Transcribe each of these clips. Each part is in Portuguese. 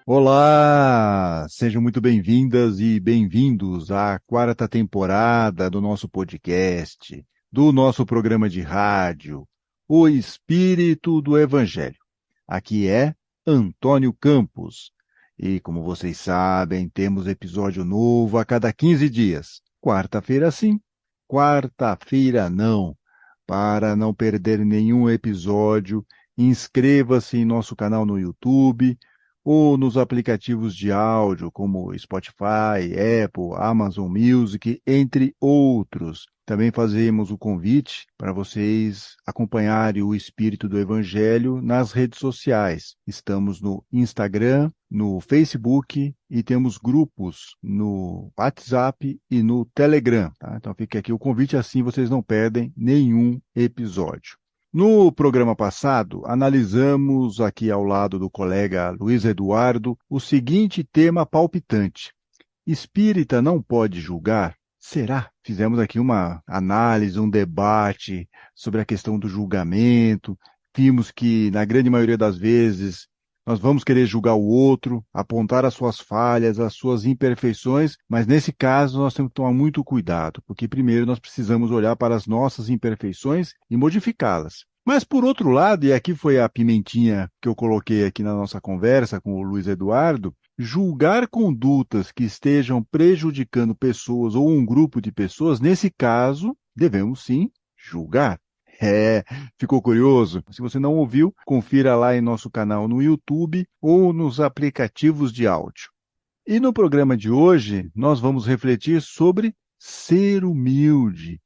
Olá, sejam muito bem-vindas e bem-vindos à quarta temporada do nosso podcast, do nosso programa de rádio, O Espírito do Evangelho. Aqui é Antônio Campos e, como vocês sabem, temos episódio novo a cada 15 dias. Quarta-feira sim, quarta-feira não. Para não perder nenhum episódio, inscreva-se em nosso canal no YouTube ou nos aplicativos de áudio como Spotify, Apple, Amazon Music, entre outros. Também fazemos o convite para vocês acompanharem o Espírito do Evangelho nas redes sociais. Estamos no Instagram, no Facebook e temos grupos no WhatsApp e no Telegram. Tá? Então fica aqui o convite, assim vocês não perdem nenhum episódio. No programa passado, analisamos aqui ao lado do colega Luiz Eduardo o seguinte tema palpitante: espírita não pode julgar? Será? Fizemos aqui uma análise, um debate sobre a questão do julgamento. Vimos que, na grande maioria das vezes, nós vamos querer julgar o outro, apontar as suas falhas, as suas imperfeições, mas nesse caso nós temos que tomar muito cuidado, porque primeiro nós precisamos olhar para as nossas imperfeições e modificá-las. Mas por outro lado, e aqui foi a pimentinha que eu coloquei aqui na nossa conversa com o Luiz Eduardo, julgar condutas que estejam prejudicando pessoas ou um grupo de pessoas, nesse caso, devemos sim julgar. Ficou curioso? Se você não ouviu, confira lá em nosso canal no YouTube ou nos aplicativos de áudio. E no programa de hoje, nós vamos refletir sobre ser humilde,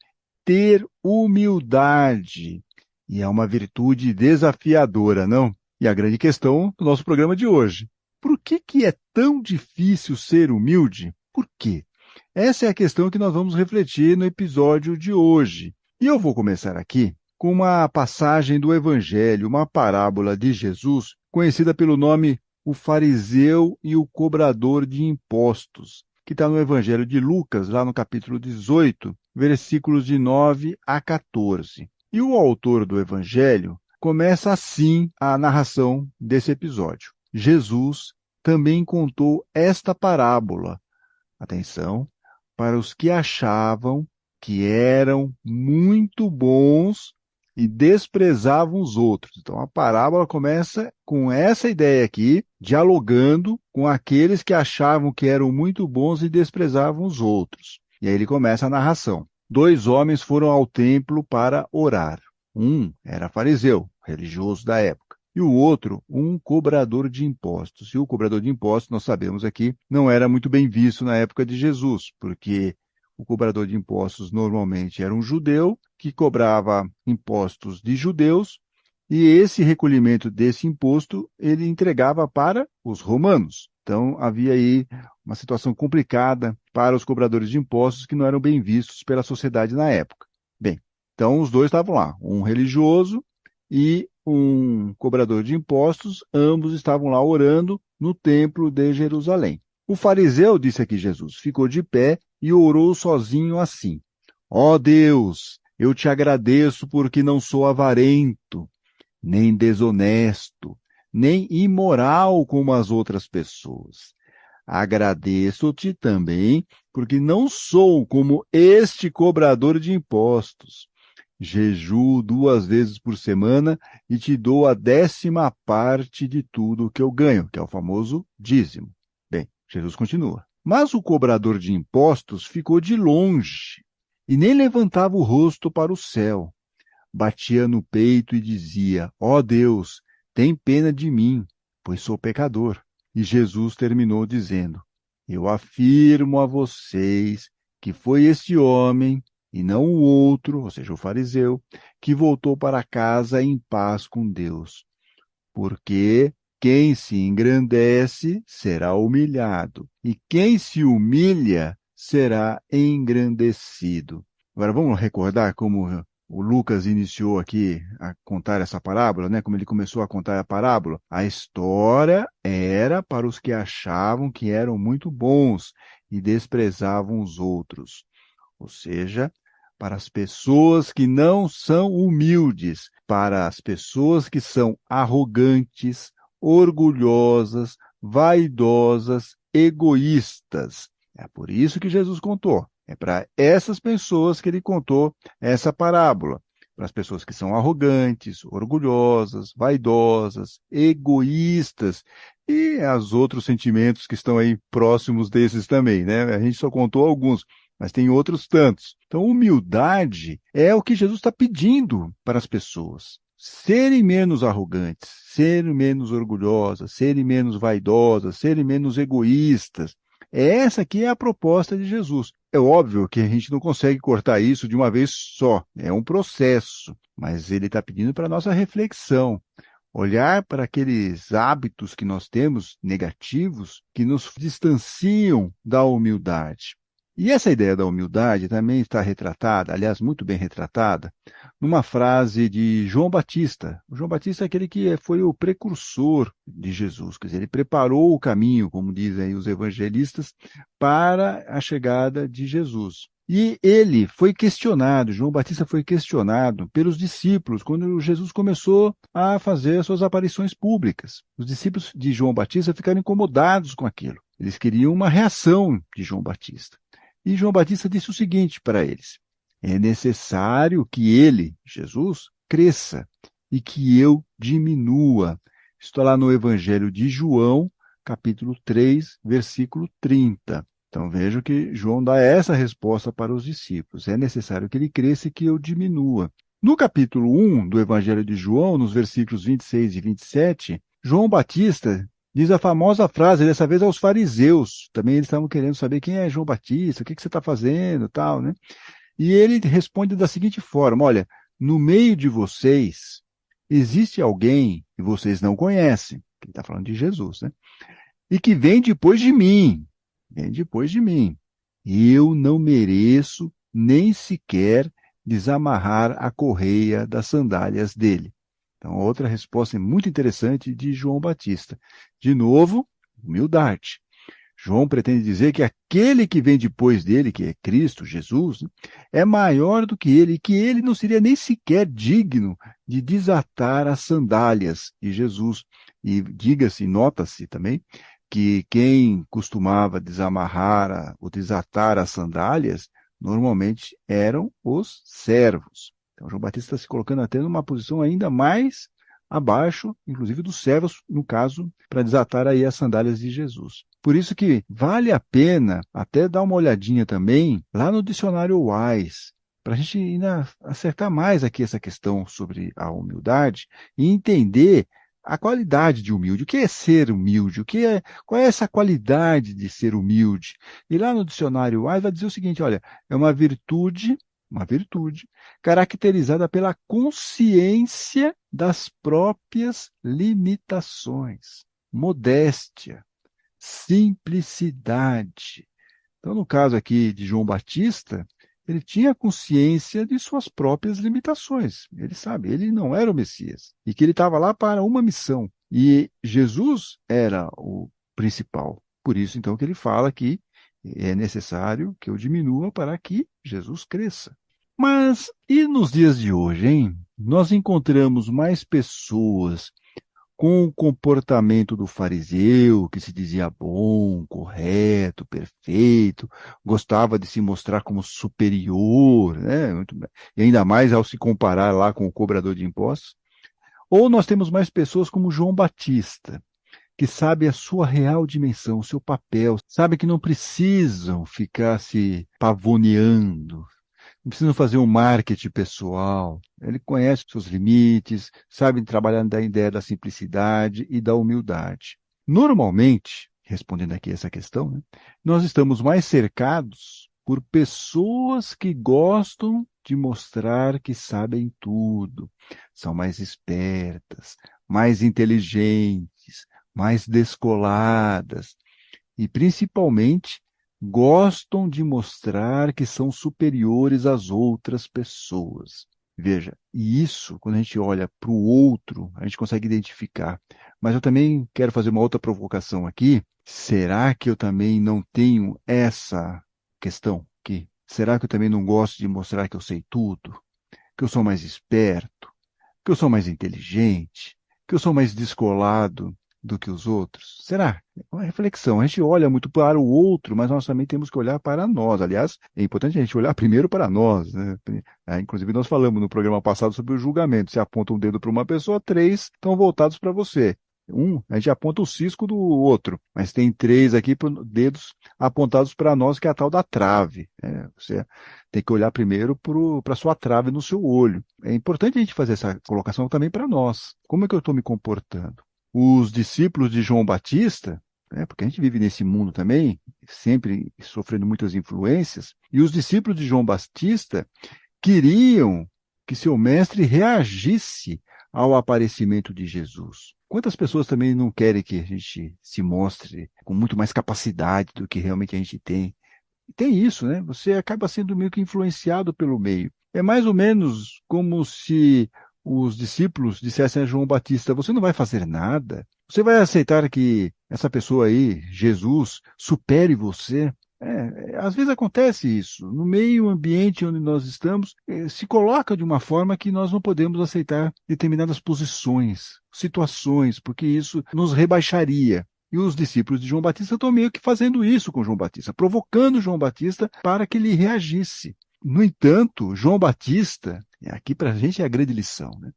ter humildade. E é uma virtude desafiadora, não? E a grande questão do nosso programa de hoje: por que é tão difícil ser humilde? Por quê? Essa é a questão que nós vamos refletir no episódio de hoje. E eu vou começar aqui com uma passagem do Evangelho, uma parábola de Jesus, conhecida pelo nome O Fariseu e o Cobrador de Impostos, que está no Evangelho de Lucas, lá no capítulo 18, versículos de 9 a 14. E o autor do Evangelho começa assim a narração desse episódio. Jesus também contou esta parábola, atenção, para os que achavam que eram muito bons e desprezavam os outros. Então a parábola começa com essa ideia aqui, dialogando com aqueles que achavam que eram muito bons e desprezavam os outros. E aí ele começa a narração. 2 homens foram ao templo para orar. Um era fariseu, religioso da época, e o outro, um cobrador de impostos. E o cobrador de impostos, nós sabemos aqui, não era muito bem visto na época de Jesus, porque o cobrador de impostos normalmente era um judeu que cobrava impostos de judeus, e esse recolhimento desse imposto ele entregava para os romanos. Então havia aí uma situação complicada para os cobradores de impostos que não eram bem vistos pela sociedade na época. Bem, então os dois estavam lá, um religioso e um cobrador de impostos, ambos estavam lá orando no templo de Jerusalém. O fariseu, disse aqui Jesus, ficou de pé e orou sozinho assim: Ó Deus, eu te agradeço porque não sou avarento, nem desonesto, nem imoral como as outras pessoas. Agradeço-te também porque não sou como este cobrador de impostos. Jejuo 2 vezes por semana e te dou a 10ª parte de tudo que eu ganho, que é o famoso dízimo. Bem, Jesus continua. Mas o cobrador de impostos ficou de longe e nem levantava o rosto para o céu. Batia no peito e dizia: Ó Deus, tem pena de mim, pois sou pecador. E Jesus terminou dizendo: Eu afirmo a vocês que foi este homem, e não o outro, ou seja, o fariseu, que voltou para casa em paz com Deus. Porque quem se engrandece será humilhado, e quem se humilha será engrandecido. Agora vamos recordar como o Lucas iniciou aqui a contar essa parábola, né? Como ele começou a contar a parábola. A história era para os que achavam que eram muito bons e desprezavam os outros. Ou seja, para as pessoas que não são humildes, para as pessoas que são arrogantes, orgulhosas, vaidosas, egoístas. É por isso que Jesus contou. É para essas pessoas que ele contou essa parábola. Para as pessoas que são arrogantes, orgulhosas, vaidosas, egoístas e os outros sentimentos que estão aí próximos desses também, né? A gente só contou alguns, mas tem outros tantos. Então, humildade é o que Jesus está pedindo para as pessoas. Serem menos arrogantes, serem menos orgulhosas, serem menos vaidosas, serem menos egoístas. Essa aqui é a proposta de Jesus. É óbvio que a gente não consegue cortar isso de uma vez só, é um processo, mas ele está pedindo para a nossa reflexão. Olhar para aqueles hábitos que nós temos negativos que nos distanciam da humildade. E essa ideia da humildade também está retratada, aliás, muito bem retratada, numa frase de João Batista. O João Batista é aquele que foi o precursor de Jesus, quer dizer, ele preparou o caminho, como dizem os evangelistas, para a chegada de Jesus. E ele foi questionado, João Batista foi questionado pelos discípulos quando Jesus começou a fazer as suas aparições públicas. Os discípulos de João Batista ficaram incomodados com aquilo. Eles queriam uma reação de João Batista. E João Batista disse o seguinte para eles: é necessário que ele, Jesus, cresça e que eu diminua. Estou lá no Evangelho de João, capítulo 3, versículo 30. Então vejo que João dá essa resposta para os discípulos. É necessário que ele cresça e que eu diminua. No capítulo 1 do Evangelho de João, nos versículos 26 e 27, João Batista diz a famosa frase, dessa vez aos fariseus. Também eles estavam querendo saber quem é João Batista, o que você está fazendo, tal, né? E ele responde da seguinte forma: olha, no meio de vocês existe alguém que vocês não conhecem. Ele está falando de Jesus, né? E que vem depois de mim. Vem depois de mim. Eu não mereço nem sequer desamarrar a correia das sandálias dele. Então, outra resposta muito interessante de João Batista. De novo, humildade. João pretende dizer que aquele que vem depois dele, que é Cristo, Jesus, né, é maior do que ele, e que ele não seria nem sequer digno de desatar as sandálias de Jesus. E diga-se, nota-se também, que quem costumava desamarrar ou desatar as sandálias, normalmente eram os servos. Então, João Batista está se colocando até numa posição ainda mais abaixo, inclusive dos servos, no caso, para desatar aí as sandálias de Jesus. Por isso que vale a pena até dar uma olhadinha também lá no dicionário Wise, para a gente ainda acertar mais aqui essa questão sobre a humildade e entender a qualidade de humilde. O que é ser humilde? Qual é essa qualidade de ser humilde? E lá no dicionário Wise vai dizer o seguinte, olha, é uma virtude caracterizada pela consciência das próprias limitações, modéstia, simplicidade. Então, no caso aqui de João Batista, ele tinha consciência de suas próprias limitações. Ele sabe, ele não era o Messias e que ele estava lá para uma missão. E Jesus era o principal. Por isso, então, que ele fala que é necessário que eu diminua para que Jesus cresça. Mas e nos dias de hoje, hein? Nós encontramos mais pessoas com o comportamento do fariseu, que se dizia bom, correto, perfeito, gostava de se mostrar como superior, né? E ainda mais ao se comparar lá com o cobrador de impostos. Ou nós temos mais pessoas como João Batista, que sabe a sua real dimensão, o seu papel, sabe que não precisam ficar se pavoneando, não precisam fazer um marketing pessoal. Ele conhece os seus limites, sabe trabalhar da ideia da simplicidade e da humildade. Normalmente, respondendo aqui essa questão, né, nós estamos mais cercados por pessoas que gostam de mostrar que sabem tudo, são mais espertas, mais inteligentes, mais descoladas e, principalmente, gostam de mostrar que são superiores às outras pessoas. Veja, e isso, quando a gente olha para o outro, a gente consegue identificar. Mas eu também quero fazer uma outra provocação aqui. Será que eu também não tenho essa questão aqui? Será que eu também não gosto de mostrar que eu sei tudo? Que eu sou mais esperto? Que eu sou mais inteligente? Que eu sou mais descolado do que os outros? Será? É uma reflexão. A gente olha muito para o outro, mas nós também temos que olhar para nós. Aliás, é importante a gente olhar primeiro para nós, né? Inclusive, nós falamos no programa passado sobre o julgamento. Você aponta um dedo para uma pessoa, três estão voltados para você. A gente aponta o cisco do outro, mas tem três aqui dedos apontados para nós, que é a tal da trave. Você tem que olhar primeiro para a sua trave no seu olho. É importante a gente fazer essa colocação também para nós. Como é que eu estou me comportando? Os discípulos de João Batista, porque a gente vive nesse mundo também, sempre sofrendo muitas influências, e os discípulos de João Batista queriam que seu mestre reagisse ao aparecimento de Jesus. Quantas pessoas também não querem que a gente se mostre com muito mais capacidade do que realmente a gente tem? E tem isso, né? Você acaba sendo meio que influenciado pelo meio. É mais ou menos como se os discípulos dissessem a João Batista: você não vai fazer nada? Você vai aceitar que essa pessoa aí, Jesus, supere você? Às vezes acontece isso. No meio ambiente onde nós estamos, se coloca de uma forma que nós não podemos aceitar determinadas posições, situações, porque isso nos rebaixaria. E os discípulos de João Batista estão meio que fazendo isso com João Batista, provocando João Batista para que ele reagisse. No entanto, João Batista, aqui para a gente é a grande lição, né?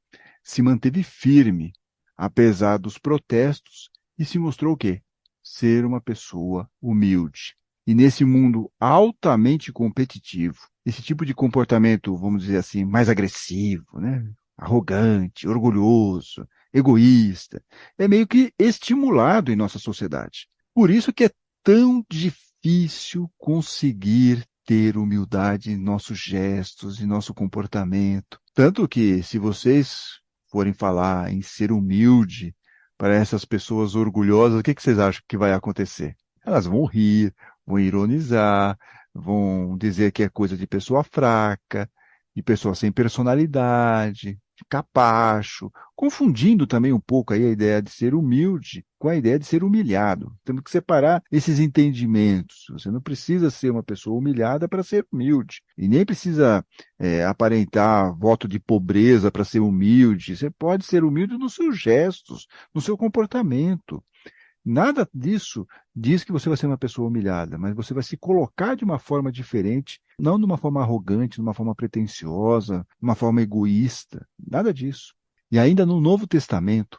Se manteve firme, apesar dos protestos, e se mostrou o quê? Ser uma pessoa humilde. E nesse mundo altamente competitivo, esse tipo de comportamento, vamos dizer assim, mais agressivo, né? Arrogante, orgulhoso, egoísta, é meio que estimulado em nossa sociedade. Por isso que é tão difícil conseguir ter humildade em nossos gestos, em nosso comportamento. Tanto que, se vocês forem falar em ser humilde para essas pessoas orgulhosas, o que vocês acham que vai acontecer? Elas vão rir, vão ironizar, vão dizer que é coisa de pessoa fraca, de pessoa sem personalidade, de capacho, confundindo também um pouco aí a ideia de ser humilde com a ideia de ser humilhado. Temos que separar esses entendimentos. Você não precisa ser uma pessoa humilhada para ser humilde. E nem precisa aparentar voto de pobreza para ser humilde. Você pode ser humilde nos seus gestos, no seu comportamento. Nada disso diz que você vai ser uma pessoa humilhada, mas você vai se colocar de uma forma diferente, não de uma forma arrogante, de uma forma pretensiosa, de uma forma egoísta. Nada disso. E ainda no Novo Testamento,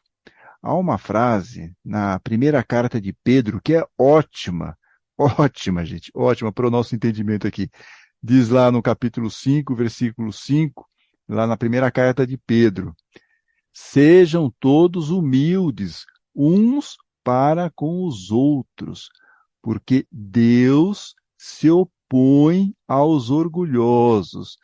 há uma frase na primeira carta de Pedro que é ótima, ótima, gente, ótima para o nosso entendimento aqui. Diz lá no capítulo 5, versículo 5, lá na primeira carta de Pedro: sejam todos humildes, uns para com os outros, porque Deus se opõe aos orgulhosos,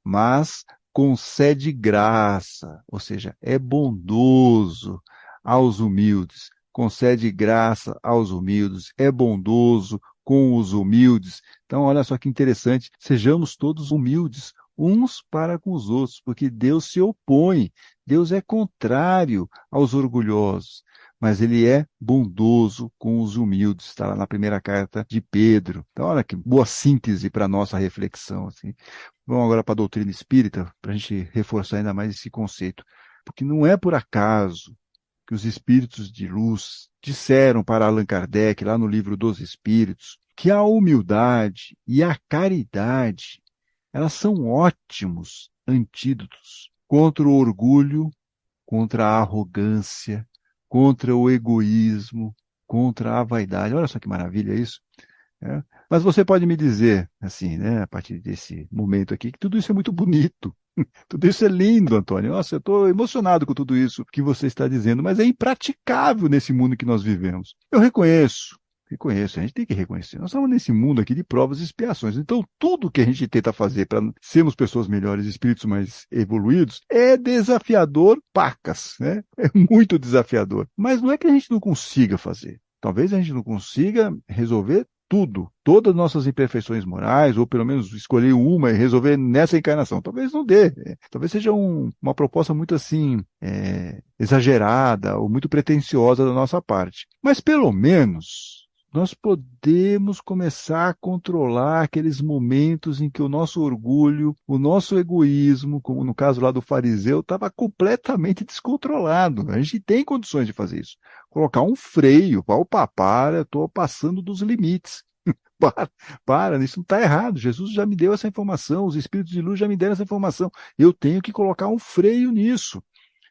mas concede graça, ou seja, é bondoso aos humildes, concede graça aos humildes, é bondoso com os humildes. Então, olha só que interessante, sejamos todos humildes, uns para com os outros, porque Deus se opõe, Deus é contrário aos orgulhosos, mas ele é bondoso com os humildes, está lá na primeira carta de Pedro. Então, olha que boa síntese para a nossa reflexão. Assim. Vamos agora para a doutrina espírita, para a gente reforçar ainda mais esse conceito. Porque não é por acaso que os espíritos de luz disseram para Allan Kardec, lá no livro dos Espíritos, que a humildade e a caridade, elas são ótimos antídotos contra o orgulho, contra a arrogância, contra o egoísmo, contra a vaidade. Olha só que maravilha isso. Mas você pode me dizer, assim, né, a partir desse momento aqui, que tudo isso é muito bonito. Tudo isso é lindo, Antônio. Nossa, eu estou emocionado com tudo isso que você está dizendo, mas é impraticável nesse mundo que nós vivemos. Eu reconheço, a gente tem que reconhecer. Nós estamos nesse mundo aqui de provas e expiações. Então, tudo que a gente tenta fazer para sermos pessoas melhores, espíritos mais evoluídos, é desafiador, pacas, né? É muito desafiador. Mas não é que a gente não consiga fazer. Talvez a gente não consiga resolver tudo, todas as nossas imperfeições morais, ou pelo menos escolher uma e resolver nessa encarnação. Talvez não dê. Talvez seja uma proposta muito assim, exagerada ou muito pretensiosa da nossa parte. Mas pelo menos nós podemos começar a controlar aqueles momentos em que o nosso orgulho, o nosso egoísmo, como no caso lá do fariseu, estava completamente descontrolado. A gente tem condições de fazer isso. Colocar um freio, opa, para, eu estou passando dos limites. Para, isso não está errado. Jesus já me deu essa informação, os espíritos de luz já me deram essa informação. Eu tenho que colocar um freio nisso.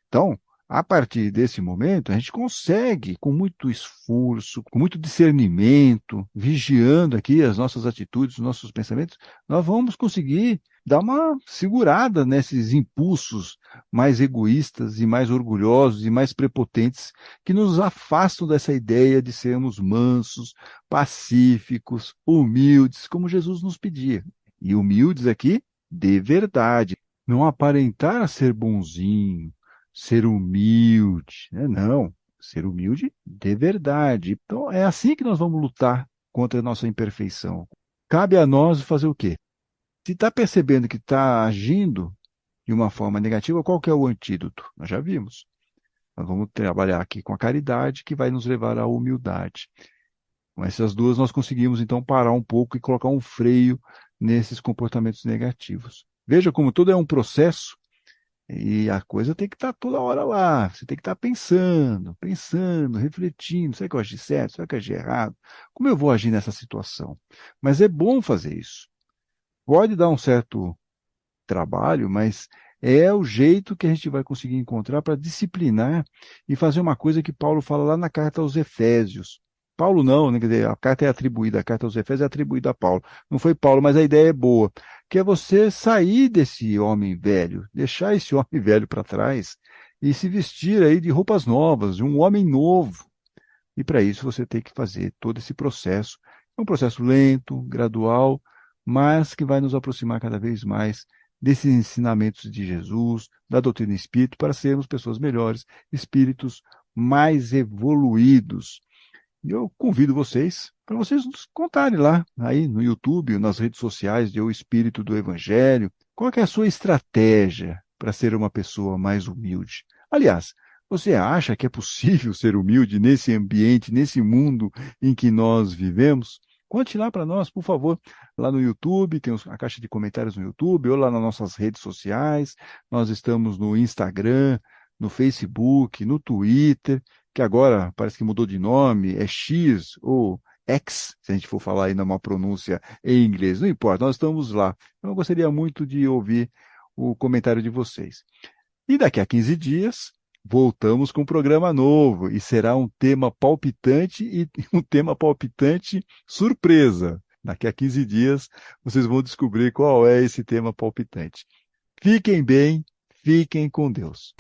Então, a partir desse momento, a gente consegue, com muito esforço, com muito discernimento, vigiando aqui as nossas atitudes, os nossos pensamentos, nós vamos conseguir dar uma segurada nesses impulsos mais egoístas e mais orgulhosos e mais prepotentes que nos afastam dessa ideia de sermos mansos, pacíficos, humildes, como Jesus nos pedia. E humildes aqui, de verdade. Não aparentar ser bonzinho, ser humilde, né? Não, ser humilde de verdade. Então, é assim que nós vamos lutar contra a nossa imperfeição. Cabe a nós fazer o quê? Se está percebendo que está agindo de uma forma negativa, qual que é o antídoto? Nós já vimos. Nós vamos trabalhar aqui com a caridade, que vai nos levar à humildade. Com essas duas, nós conseguimos, então, parar um pouco e colocar um freio nesses comportamentos negativos. Veja como tudo é um processo. E a coisa tem que estar toda hora lá. Você tem que estar pensando, refletindo. Será que eu agi certo? Será que eu agi errado? Como eu vou agir nessa situação? Mas é bom fazer isso. Pode dar um certo trabalho, mas é o jeito que a gente vai conseguir encontrar para disciplinar e fazer uma coisa que Paulo fala lá na carta aos Efésios. Paulo não, né? Quer dizer, a carta é atribuída, a carta aos Efésios é atribuída a Paulo. Não foi Paulo, mas a ideia é boa, que é você sair desse homem velho, deixar esse homem velho para trás e se vestir aí de roupas novas, de um homem novo. E para isso você tem que fazer todo esse processo. É um processo lento, gradual, mas que vai nos aproximar cada vez mais desses ensinamentos de Jesus, da doutrina espírita, para sermos pessoas melhores, espíritos mais evoluídos. E eu convido vocês para vocês nos contarem lá, aí no YouTube, nas redes sociais de O Espírito do Evangelho, qual que é a sua estratégia para ser uma pessoa mais humilde. Aliás, você acha que é possível ser humilde nesse ambiente, nesse mundo em que nós vivemos? Conte lá para nós, por favor, lá no YouTube, tem a caixa de comentários no YouTube, ou lá nas nossas redes sociais. Nós estamos no Instagram, no Facebook, no Twitter, que agora parece que mudou de nome, é X ou X, se a gente for falar aí numa pronúncia em inglês, não importa, nós estamos lá. Eu gostaria muito de ouvir o comentário de vocês. E daqui a 15 dias, voltamos com um programa novo, e será um tema palpitante e um tema palpitante surpresa. Daqui a 15 dias, vocês vão descobrir qual é esse tema palpitante. Fiquem bem, fiquem com Deus.